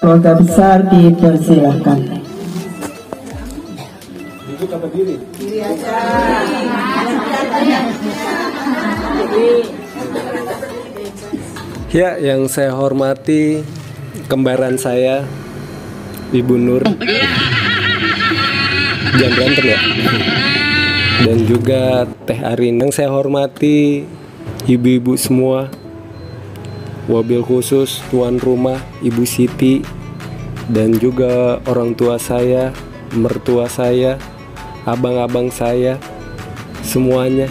Keluarga besar dipersilahkan. Duduk apa diri? Diri aja. Ya, yang saya hormati kembaran saya, Ibu Nur. Jangan berantem ya. Dan juga Teh Arin. Yang saya hormati ibu-ibu semua, wabil khusus tuan rumah Ibu Siti, dan juga orang tua saya, mertua saya, abang-abang saya, semuanya.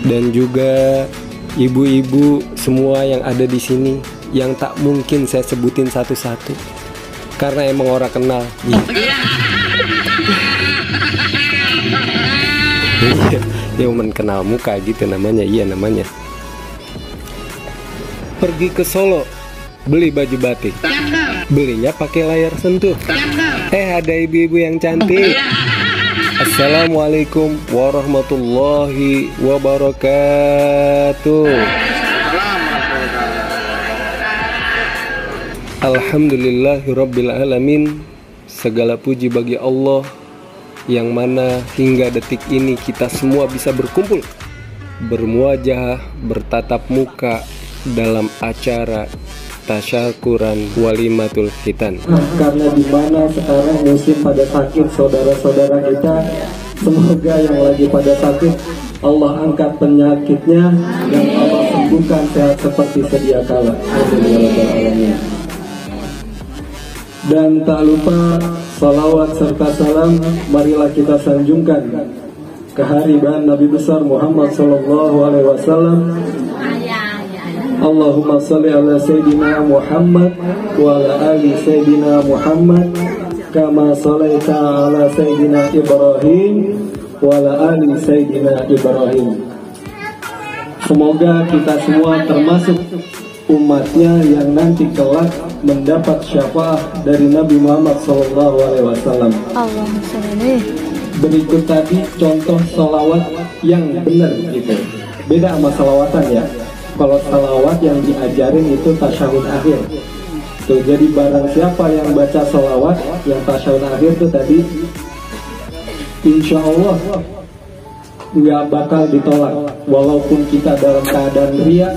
Dan juga ibu-ibu semua yang ada di sini, yang tak mungkin saya sebutin satu-satu karena emang orang kenal. Ya men kenal muka gitu namanya. Iya namanya. Pergi ke Solo beli baju batik, belinya pakai layar sentuh. Ada ibu-ibu yang cantik. Assalamualaikum warahmatullahi wabarakatuh. Alhamdulillahirabbil alamin. Segala puji bagi Allah yang mana hingga detik ini kita semua bisa berkumpul, bermuajah, bertatap muka dalam acara tasyakuran walimatul khitan. Karena di mana sekarang musim pada sakit saudara-saudara kita, semoga yang lagi pada sakit Allah angkat penyakitnya dan Allah sembuhkan sehat seperti sedia kala. Dan tak lupa salawat serta salam marilah kita sanjungkan kehariban Nabi besar Muhammad sallallahu alaihi wasallam. Allahumma salli ala Sayyidina Muhammad wa ala ali Sayyidina Muhammad kama sallaita ala Sayyidina Ibrahim wa ala ali Sayyidina Ibrahim. Semoga kita semua termasuk umatnya yang nanti kelak mendapat syafaat dari Nabi Muhammad SAW. Berikut tadi contoh salawat yang benar gitu. Beda sama salawatan ya. Kalau salawat yang diajarin itu tasyahud akhir. Tuh, jadi barang siapa yang baca salawat yang tasyahud akhir tuh tadi, insya Allah nggak bakal ditolak. Walaupun kita dalam keadaan riya,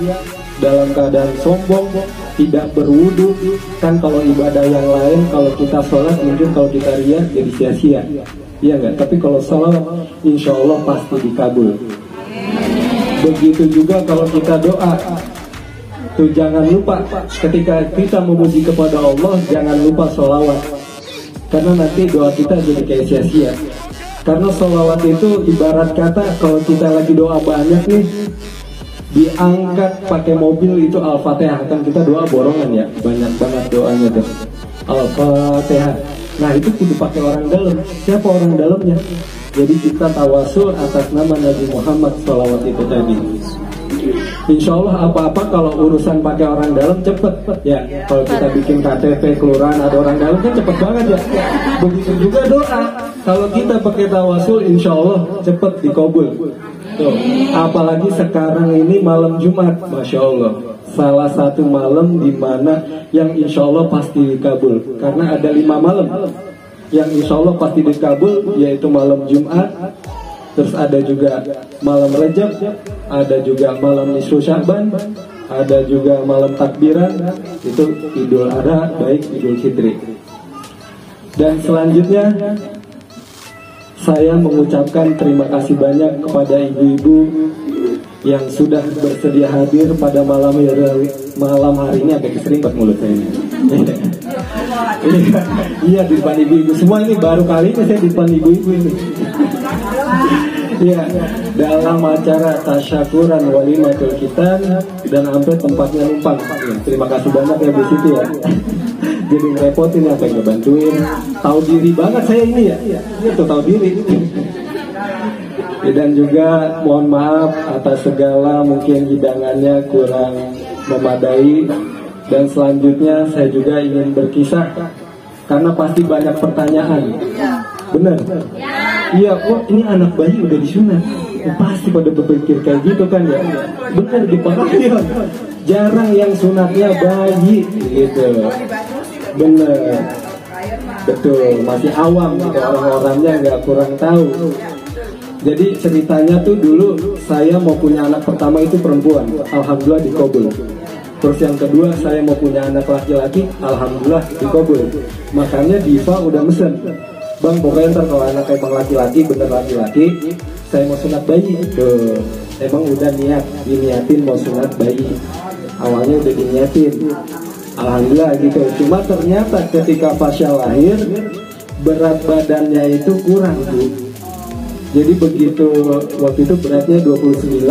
dalam keadaan sombong, tidak berwudu. Kan kalau ibadah yang lain, kalau kita sholat mungkin kalau kita riya jadi sia-sia, iya nggak? Tapi kalau salawat insya Allah pasti dikabul. Begitu juga kalau kita doa, tuh jangan lupa ketika kita memuji kepada Allah, jangan lupa sholawat, karena nanti doa kita jadi kayak sia-sia. Karena sholawat itu ibarat kata kalau kita lagi doa banyak nih, diangkat pakai mobil itu Al-Fatihah, kan kita doa borongan ya, banyak banget doanya tuh Al-Fatihah. Nah itu kudu pakai orang dalam. Siapa orang dalamnya? Jadi kita tawasul atas nama Nabi Muhammad salawat itu tadi. Insya Allah apa-apa kalau urusan pakai orang dalam cepet ya. Kalau kita bikin KTP kelurahan ada orang dalam kan cepet banget ya. Begitu juga doa. Kalau kita pakai tawasul insya Allah cepet dikabul. Tuh, apalagi sekarang ini malam Jumat, Masya Allah, salah satu malam di mana yang insya Allah pasti dikabul. Karena ada 5 malam yang insya Allah pasti dikabul, yaitu malam Jumat, terus ada juga malam Rajab, ada juga malam Nisfu Sya'ban, ada juga malam Takbiran, itu Idul Adha, baik Idul Fitri. Dan selanjutnya saya mengucapkan terima kasih banyak kepada ibu-ibu yang sudah bersedia hadir pada malam hari ini. Agak keseringat mulut saya ini. Iya, di depan ibu-ibu semua ini baru kali ini saya di depan ibu-ibu ini. Iya, dalam acara tasyakuran walimatul khitan dan sampai tempatnya numpang. Terima kasih banyak ya Bu Siti ya. Jadi ngerepotin ya, pengen ngebantuin. Tahu diri banget saya ini ya. Iya tuh tahu diri. Dan juga mohon maaf atas segala mungkin hidangannya kurang memadai. Dan selanjutnya saya juga ingin berkisah karena pasti banyak pertanyaan. Benar? Iya, kok ini anak bayi udah disunat? Pasti pada berpikir kayak gitu kan ya. Benar, di Pangkalan jarang yang sunatnya bayi gitu. Bener, betul, masih awam gitu, orang-orangnya nggak kurang tahu. Jadi ceritanya tuh dulu saya mau punya anak pertama itu perempuan, alhamdulillah dikabul. Terus yang kedua saya mau punya anak laki-laki, alhamdulillah dikabul. Makanya Diva udah mesen, bang pokoknya ntar kalau anak emang laki-laki, bener laki-laki, saya mau sunat bayi. Tuh, emang udah diniatin mau sunat bayi. Awalnya udah diniatin, alhamdulillah gitu. Cuma ternyata ketika Fasya lahir, berat badannya itu kurang tuh. Jadi begitu waktu itu beratnya 29.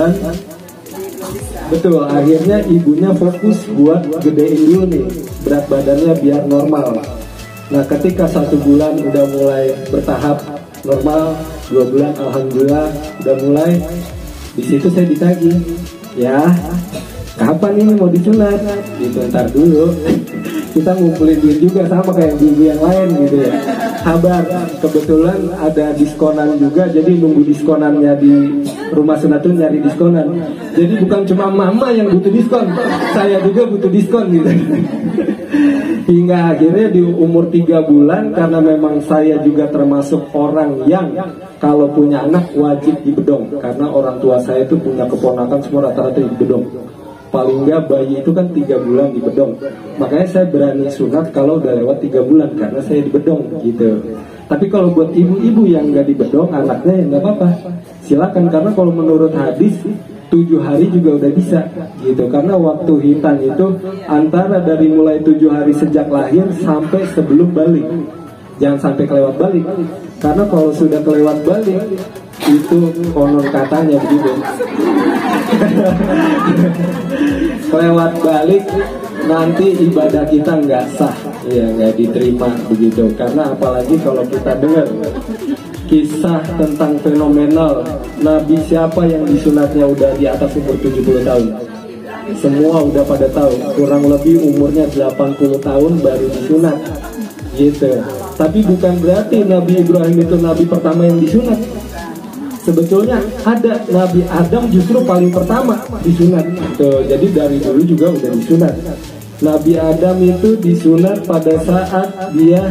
Betul, akhirnya ibunya fokus buat gedein dulu nih berat badannya biar normal. Nah ketika 1 bulan udah mulai bertahap normal, 2 bulan alhamdulillah udah mulai. Di situ saya ditagih, ya kapan ini mau disunat? Gitu, ntar dulu. Kita ngumpulin duit juga sama kayak ibu yang lain gitu ya. Kabar, kebetulan ada diskonan juga, jadi nunggu diskonannya di rumah sunat tuh nyari diskonan. Jadi bukan cuma mama yang butuh diskon, saya juga butuh diskon gitu. Hingga akhirnya di umur 3 bulan, karena memang saya juga termasuk orang yang kalau punya anak wajib dibedong, karena orang tua saya itu punya keponakan semua rata-rata dibedong. Paling nggak bayi itu kan 3 bulan dibedong. Makanya saya berani sunat kalau udah lewat 3 bulan karena saya dibedong gitu. Tapi kalau buat ibu-ibu yang nggak dibedong anaknya ya nggak apa-apa, silakan. Karena kalau menurut hadis 7 hari juga udah bisa gitu. Karena waktu hitan itu antara dari mulai 7 hari sejak lahir sampai sebelum balik. Jangan sampai kelewat balik. Karena kalau sudah kelewat balik itu konon katanya begitu. Kelewat balik nanti ibadah kita nggak sah, ya nggak diterima begitu. Karena apalagi kalau kita dengar kisah tentang fenomenal Nabi siapa yang disunatnya udah di atas umur 70 tahun. Semua udah pada tahu, kurang lebih umurnya 80 tahun baru disunat gitu. Tapi bukan berarti Nabi Ibrahim itu Nabi pertama yang disunat. Sebetulnya ada Nabi Adam justru paling pertama disunat. Tuh, jadi dari dulu juga udah disunat. Nabi Adam itu disunat pada saat dia,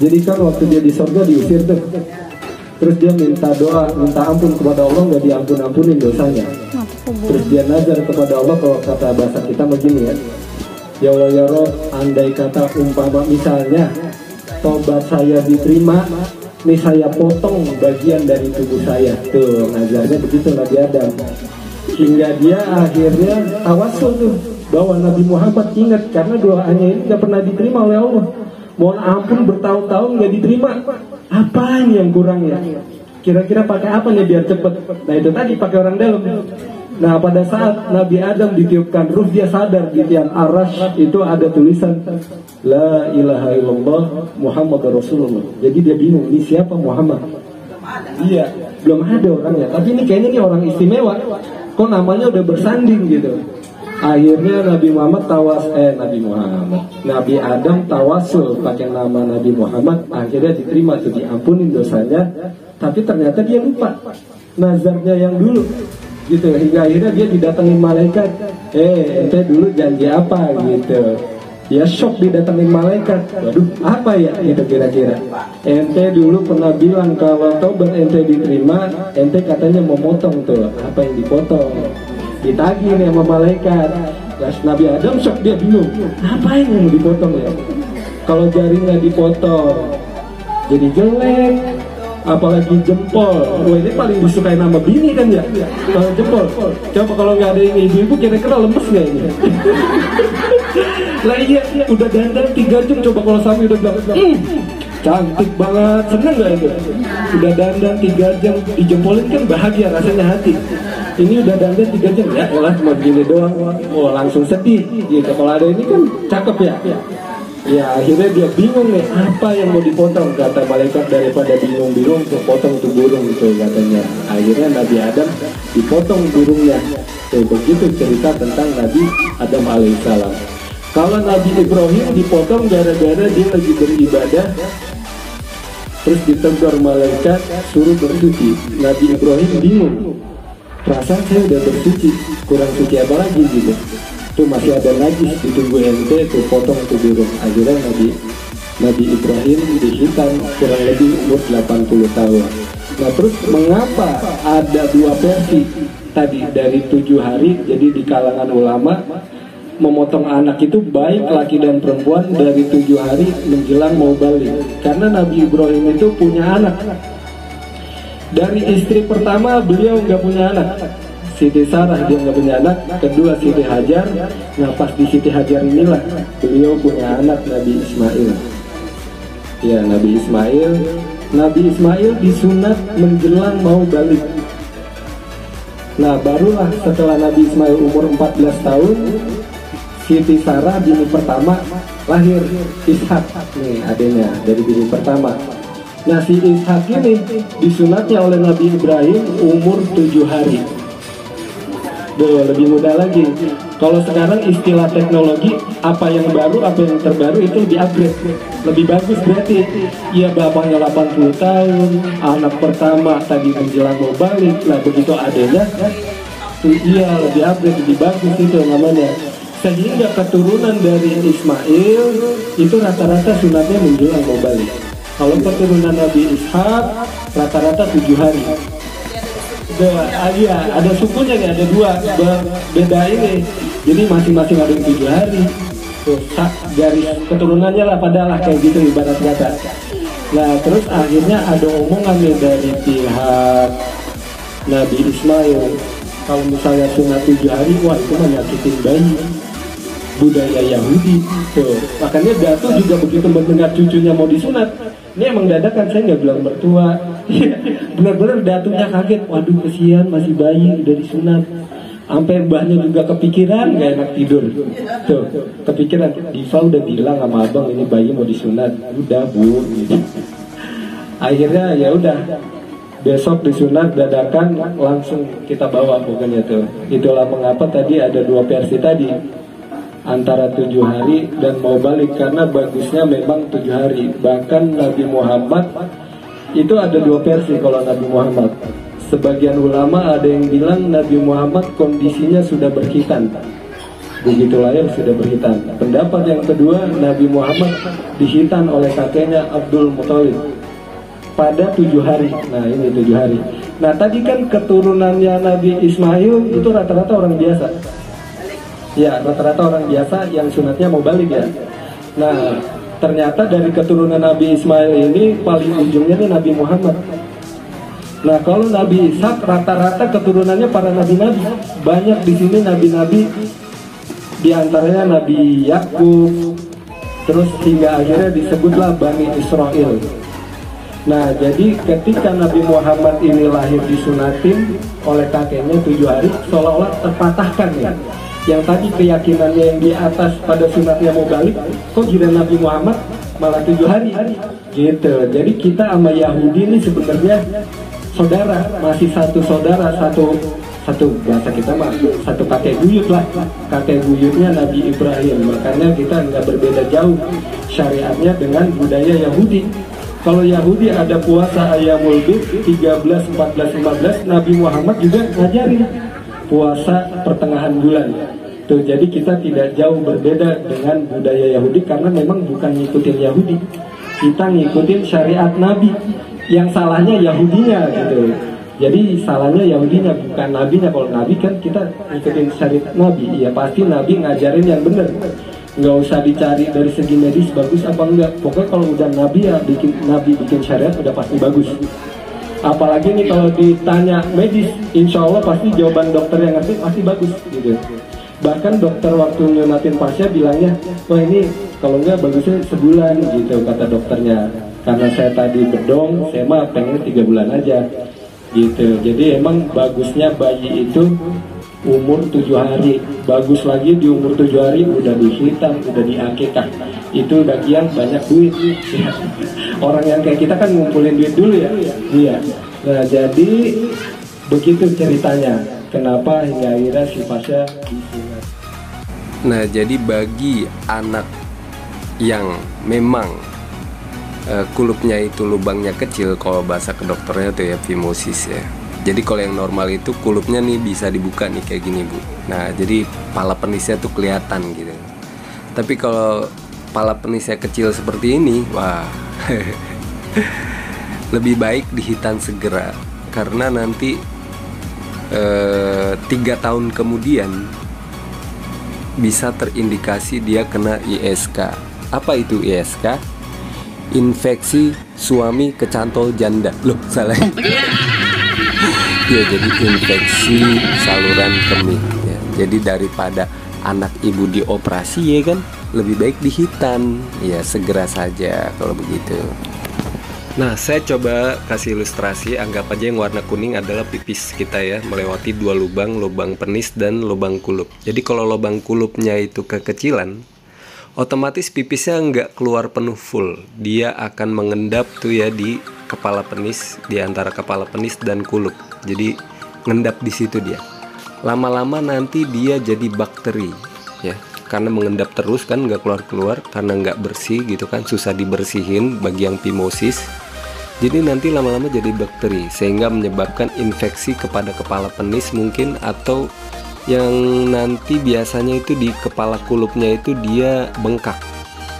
jadi kan waktu dia di surga diusir tuh. Terus dia minta doa, minta ampun kepada Allah, nggak diampun-ampunin dosanya. Terus dia nazar kepada Allah, kalau kata bahasa kita begini ya, ya Allah ya Rob, andai kata umpama misalnya tobat saya diterima, nih saya potong bagian dari tubuh saya. Tuh nazarnya begitu Nabi Adam. Hingga dia akhirnya tawasul tuh bahwa Nabi Muhammad ingat, karena doanya ini gak pernah diterima oleh Allah. Mohon ampun bertahun-tahun gak diterima. Apa yang kurang ya? Kira-kira pakai apa nih biar cepet? Nah itu tadi pakai orang dalam. Nah pada saat Nabi Adam ditiupkan ruh, dia sadar di tiang arash itu ada tulisan La ilaha illallah Muhammad Rasulullah. Jadi dia bingung, ini siapa Muhammad? Iya, belum ada orangnya. Tapi ini kayaknya ini orang istimewa. Kok namanya udah bersanding gitu. Akhirnya Nabi Adam tawasul pakai nama Nabi Muhammad. Akhirnya diterima tuh, diampunin dosanya. Tapi ternyata dia lupa nazarnya yang dulu gitu. Hingga akhirnya dia didatengin malaikat. Ente dulu janji apa gitu. Dia shock didatengin malaikat. Waduh, apa ya gitu kira-kira. Ente dulu pernah bilang kalau tobat ente diterima, ente katanya mau motong tuh. Apa yang dipotong? Ditagih nih sama malaikat. Terus Nabi Adam shock, dia bingung. Apa yang mau dipotong ya? Kalau jarinya dipotong jadi jelek, apalagi jempol. Wah ini paling disukai nama bini kan ya. Kalau jempol, coba kalau nggak ada yang ibu-ibu kira-kira lemes nggak ini? Lah iya, udah dandan 3 jam, coba kalau Sami udah bilang cantik banget, seneng gak itu? Udah dandan 3 jam, dijempolin kan bahagia rasanya hati. Ini udah dandan 3 jam, ya elah cuma begini doang, oh langsung sedih gitu. Kalau ada ini kan cakep ya. Ya akhirnya dia bingung nih, apa yang mau dipotong? Kata malaikat, daripada bingung-bingung tuh potong tuh burung gitu katanya. Akhirnya Nabi Adam dipotong burungnya. Begitu cerita tentang Nabi Adam alaihissalam. Kalau Nabi Ibrahim dipotong gara-gara dia lagi beribadah, terus ditegur malaikat suruh bersuci. Nabi Ibrahim bingung, perasaan saya udah bersuci, kurang suci apa lagi gitu. Itu masih ada najis di tubuh ente, itu potong tuh burung. Akhirnya Nabi Ibrahim dihitan kurang lebih umur 80 tahun. Nah terus mengapa ada dua versi tadi dari 7 hari? Jadi di kalangan ulama memotong anak itu baik laki dan perempuan dari 7 hari menjelang mau balik. Karena Nabi Ibrahim itu punya anak. Dari istri pertama beliau nggak punya anak, Siti Sarah dia nggak punya anak. Kedua Siti Hajar. Nah pas di Siti Hajar inilah beliau punya anak Nabi Ismail. Ya Nabi Ismail disunat menjelang mau balik. Nah barulah setelah Nabi Ismail umur 14 tahun, Siti Sarah bini pertama lahir Ishak, nih adanya dari bini pertama. Nah si Ishak ini disunatnya oleh Nabi Ibrahim umur 7 hari. Lebih mudah lagi. Kalau sekarang istilah teknologi, apa yang baru, apa yang terbaru itu lebih upgrade, lebih bagus berarti. Ya bapaknya 80 tahun, anak pertama tadi menjelang mau balik, lah begitu adanya, iya lebih upgrade, lebih bagus itu namanya. Sehingga keturunan dari Ismail itu rata-rata sunatnya menjelang mau balik. Kalau keturunan Nabi Ishak rata-rata 7 hari. Ada sukunya nih, ada dua beda ini. Jadi masing-masing ada 7 hari. Tuh, garis keturunannya lah padahal kayak gitu ibarat kata. Nah terus akhirnya ada omongan nih dari pihak Nabi Ismail, kalau misalnya sunat 7 hari, wah itu menyakitin bayi, budaya Yahudi. Tuh, makanya Datu juga begitu mendengar cucunya mau disunat, ini emang dadakan, saya nggak bilang mertua. Benar-benar Datunya kaget, waduh kesian masih bayi udah disunat. Sampai mbahnya juga kepikiran, gak enak tidur. Tuh, kepikiran, Diva udah bilang sama abang ini bayi mau disunat. Udah bu, gitu. Akhirnya ya udah, besok disunat dadakan, langsung kita bawa pokoknya tuh. Itulah mengapa tadi ada dua versi tadi, antara 7 hari dan mau balik, karena bagusnya memang 7 hari. Bahkan Nabi Muhammad itu ada dua versi kalau Nabi Muhammad. Sebagian ulama ada yang bilang Nabi Muhammad kondisinya sudah berkhitan, begitu lahir sudah berkhitan. Pendapat yang kedua, Nabi Muhammad dihitan oleh kakeknya Abdul Muthalib pada 7 hari. Nah ini 7 hari. Nah tadi kan keturunannya Nabi Ismail itu rata-rata orang biasa. Ya rata-rata orang biasa yang sunatnya mau balik ya. Nah ternyata dari keturunan Nabi Ismail ini paling ujungnya nih Nabi Muhammad. Nah kalau Nabi Ishak rata-rata keturunannya para nabi-nabi. Banyak di sini nabi-nabi, diantaranya Nabi Yakub, terus hingga akhirnya disebutlah Bani Israel. Nah jadi ketika Nabi Muhammad ini lahir disunatin oleh kakeknya 7 hari, seolah-olah terpatahkan ya. Yang tadi keyakinannya yang di atas pada sunatnya mau balik, kok giliran Nabi Muhammad malah 7 hari gitu. Jadi kita sama Yahudi ini sebenarnya saudara, masih satu saudara, satu bahasa kita mah satu kakek buyut lah, kakek buyutnya Nabi Ibrahim. Makanya kita nggak berbeda jauh syariatnya dengan budaya Yahudi. Kalau Yahudi ada puasa Ayyamul Bid 13, 14, 15, Nabi Muhammad juga ngajarin puasa pertengahan bulan. Tuh, jadi kita tidak jauh berbeda dengan budaya Yahudi karena memang bukan ngikutin Yahudi, kita ngikutin syariat Nabi. Yang salahnya Yahudinya gitu. Jadi salahnya Yahudinya bukan Nabinya. Kalau Nabi kan kita ngikutin syariat Nabi. Ya pasti Nabi ngajarin yang benar. Nggak usah dicari dari segi medis bagus apa enggak. Pokoknya kalau udah Nabi ya Nabi bikin syariat udah pasti bagus. Apalagi nih kalau ditanya medis, insya Allah pasti jawaban dokter yang ngerti pasti bagus gitu. Bahkan dokter waktu nyunatin pasien bilangnya, wah ini kalau enggak bagusnya sebulan gitu kata dokternya. Karena saya tadi bedong, saya mah pengen 3 bulan aja gitu. Jadi emang bagusnya bayi itu umur 7 hari. Bagus lagi di umur 7 hari udah dihitam, udah diakikah. Itu bagian banyak duit. Orang yang kayak kita kan ngumpulin duit dulu ya. Iya. Nah jadi begitu ceritanya. Kenapa hingga akhirnya si Pasha disunat. Nah jadi bagi anak yang memang kulupnya itu lubangnya kecil, kalau bahasa kedokternya tuh ya phimosis ya. Jadi kalau yang normal itu kulupnya nih bisa dibuka nih kayak gini Bu. Nah jadi pala penisnya tuh kelihatan gitu. Tapi kalau pala penisnya kecil seperti ini, wah lebih baik dihitan segera, karena nanti 3 tahun kemudian bisa terindikasi dia kena ISK. Apa itu ISK? Infeksi suami kecantol janda. Loh salah. Ya jadi infeksi saluran kemih ya. Jadi daripada anak ibu dioperasi ya kan, lebih baik dihitan ya, segera saja kalau begitu. Nah saya coba kasih ilustrasi, anggap aja yang warna kuning adalah pipis kita ya, melewati 2 lubang, lubang penis dan lubang kulup. Jadi kalau lubang kulupnya itu kekecilan, otomatis pipisnya nggak keluar penuh full, dia akan mengendap tuh ya di kepala penis, di antara kepala penis dan kulup. Jadi ngendap di situ dia. Lama-lama nanti dia jadi bakteri ya, karena mengendap terus kan, nggak keluar-keluar karena nggak bersih gitu kan, susah dibersihin bagi yang phimosis. Jadi nanti lama-lama jadi bakteri sehingga menyebabkan infeksi kepada kepala penis mungkin, atau yang nanti biasanya itu di kepala kulupnya itu dia bengkak.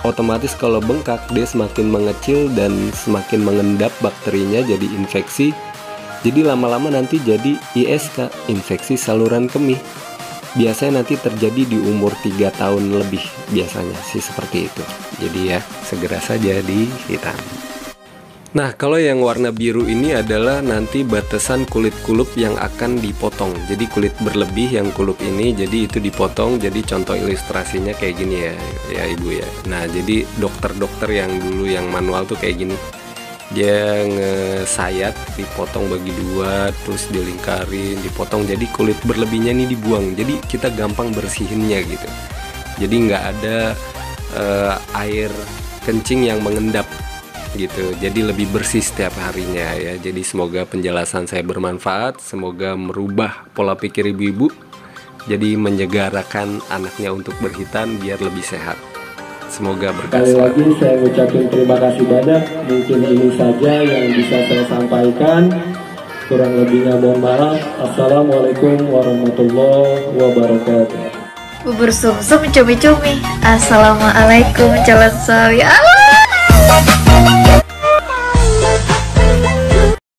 Otomatis kalau bengkak dia semakin mengecil dan semakin mengendap bakterinya, jadi infeksi. Jadi lama-lama nanti jadi ISK, infeksi saluran kemih. Biasanya nanti terjadi di umur 3 tahun lebih biasanya sih seperti itu. Jadi ya segera saja dihitan. Nah kalau yang warna biru ini adalah nanti batasan kulit kulup yang akan dipotong. Jadi kulit berlebih yang kulup ini, jadi itu dipotong. Jadi contoh ilustrasinya kayak gini ya ibu ya. Nah jadi dokter-dokter yang dulu yang manual tuh kayak gini, dia ngesayat, dipotong bagi 2, terus dilingkarin, dipotong. Jadi kulit berlebihnya ini dibuang, jadi kita gampang bersihinnya gitu. Jadi nggak ada air kencing yang mengendap gitu, jadi lebih bersih setiap harinya ya. Jadi semoga penjelasan saya bermanfaat, semoga merubah pola pikir ibu-ibu, jadi menyegarkan anaknya untuk berhitan biar lebih sehat. Semoga berkah. Sekali lagi saya ucapkan terima kasih banyak. Mungkin ini saja yang bisa saya sampaikan, kurang lebihnya mohon maaf. Assalamualaikum warahmatullahi wabarakatuh. Bubur sumsum cumi-cumi. Assalamualaikum calon suami. Allah.